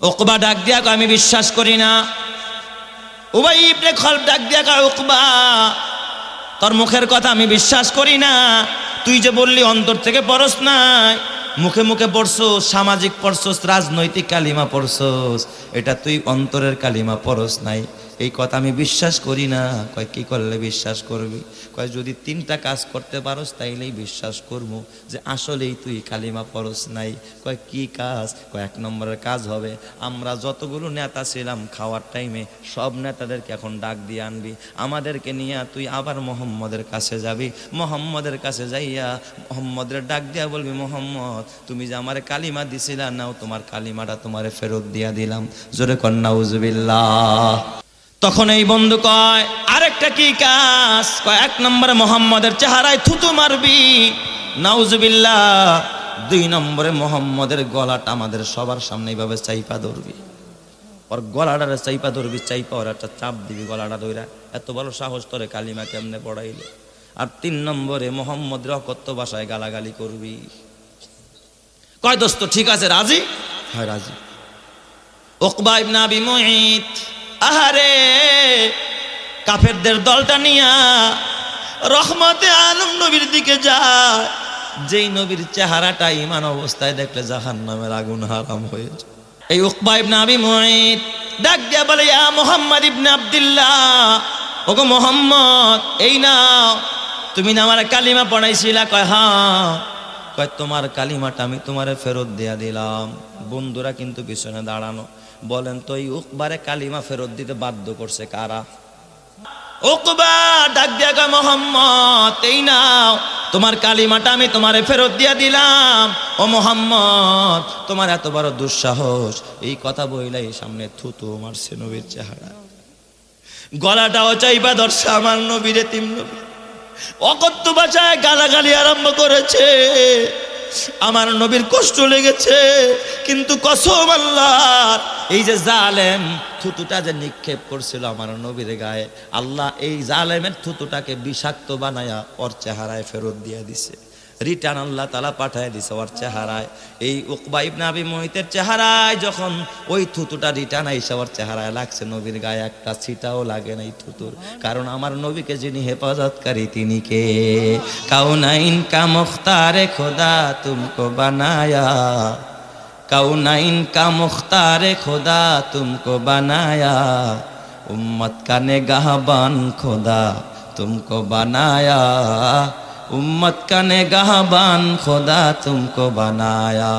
উকবা ডাক দিয়া কয় আমি বিশ্বাস করি না। উবাই ইবনে খালব ডাক দিয়া কয় উকবা তোর মুখের কথা আমি বিশ্বাস করি না। তুই যে বললি অন্তর থেকে পড়স নাই, মুখে মুখে পড়ছস, সামাজিক পড়ছস, রাজনৈতিক কালিমা পড়ছস, এটা তুই অন্তরের কালিমা পড়স নাই, এই কথা আমি বিশ্বাস করি না। কয় কি করলে বিশ্বাস করবি? কয় যদি তিনটা কাজ করতে পারস তাইলেই বিশ্বাস করবো যে আসলেই তুই কালিমা পড়স নাই। কয় কি কাজ? কয় এক নম্বরের কাজ হবে আমরা যতগুলো নেতা ছিলাম খাওয়ার টাইমে সব নেতাদেরকে এখন ডাক দিয়ে আনবি, আমাদেরকে নিয়ে তুই আবার মোহাম্মদের কাছে যাবি, মোহাম্মদের কাছে যাইয়া মোহাম্মদের ডাক দিয়া বলবি মোহাম্মদ তুমি যে আমার কালিমা দিছিলা নাও তোমার কালিমাটা তোমারে ফেরত দিয়া দিলাম। জোরে কর নাউজুবিল্লাহ। তখন এই বন্ধু কয় আরেকটা কি কাজ? কয় এক নম্বরে মোহাম্মদের চেহারায় থুতু মারবি, নাউজুবিল্লাহ। দুই নম্বরে মোহাম্মদের গলাটা আমাদের সবার সামনে এইভাবে চাইপা ধরবি, ওর গলাটারে চাইপা ধরবি, চাইপা ওর একটা চাপ দিবি গলাটা ধইরা, এত বড় সাহস তোরে কালিমা কেমনে পড়াইলে। আর তিন নম্বরে মোহাম্মদের অকথ্য ভাষায় গালাগালি করবি। কয় দোস্ত ঠিক আছে রাজি? হয় রাজি। উকবা ইবনে আবি মুঈত আহারে কাফেরদের দলটা নিয়া রহমতে আলম নবীর দিকে যায়, যেই নবীর চেহারাটা ঈমান অবস্থায় দেখলে জাহান্নামের আগুন হারাম হয়ে যায়। এই উকবা ইবনে আবি মুঈত ডাক দিয়া বলে ইয়া মুহাম্মদ ইবনে আব্দুল্লাহ, ওগো মুহাম্মদ এই নাও, তুমি না আমার কালিমা পড়াইছিলা? কয় হ্যাঁ। কয় তোমার কালিমাটা আমি তোমারে ফেরত দিয়া দিলাম। বন্ধুরা কিন্তু পিছনে দাঁড়ানো। বলেন তো এই উকবারে কালিমা ফেরত দিতে বাধ্য করছে কারা? উকবা ডাক দিয়া কয় মুহাম্মদ এই নাও, তোমার কালিমাটা আমি তোমারে ফেরত দিয়া দিলাম। ও মুহাম্মদ তোমার এত বড় দুঃসাহস, এই কথা বইলাই সামনে থুতু মারছে নবীর চেহারা, গলাটাও চাইবা ধরছে আমার নবীর এতিম নবী, অকথ্য ভাষায় গালাগালি আরম্ভ করেছে। আমার নবীর কষ্ট লেগেছে, কিন্তু কসম আল্লাহর, এই যে জালেম থুতুটা যে নিক্ষেপ করছিল আমার নবীর গায়ে, আল্লাহ এই জালেমের থুতুটাকে বিষাক্ত বানায়া ওর চেহারায় ফেরত দিয়ে দিছে, রিটার্ন আল্লাহ তাআলা পাঠায় দিছে ওর চেহারায়। এই উকবা ইবনে আবি মুঈতের চেহারায় যখন ওই থুতুটা রিটার্ন আইসা ওর চেহারায় লাগছে, নবীর গায়ে একটা ছিটাও লাগে না এই থুতুর, কারণ আমার নবীকে যিনি হেফাজতকারী তিনি কে? কাউনাইন কা মুখতারে খোদা তুমকো বানায়া, কাউনাইন কা মুখতারে খোদা তুমকো বানায়া, উম্মত কা নেগাহবান খোদা तुमको बनाया, उम्मत का निगाहबान खुदा तुमको बनाया।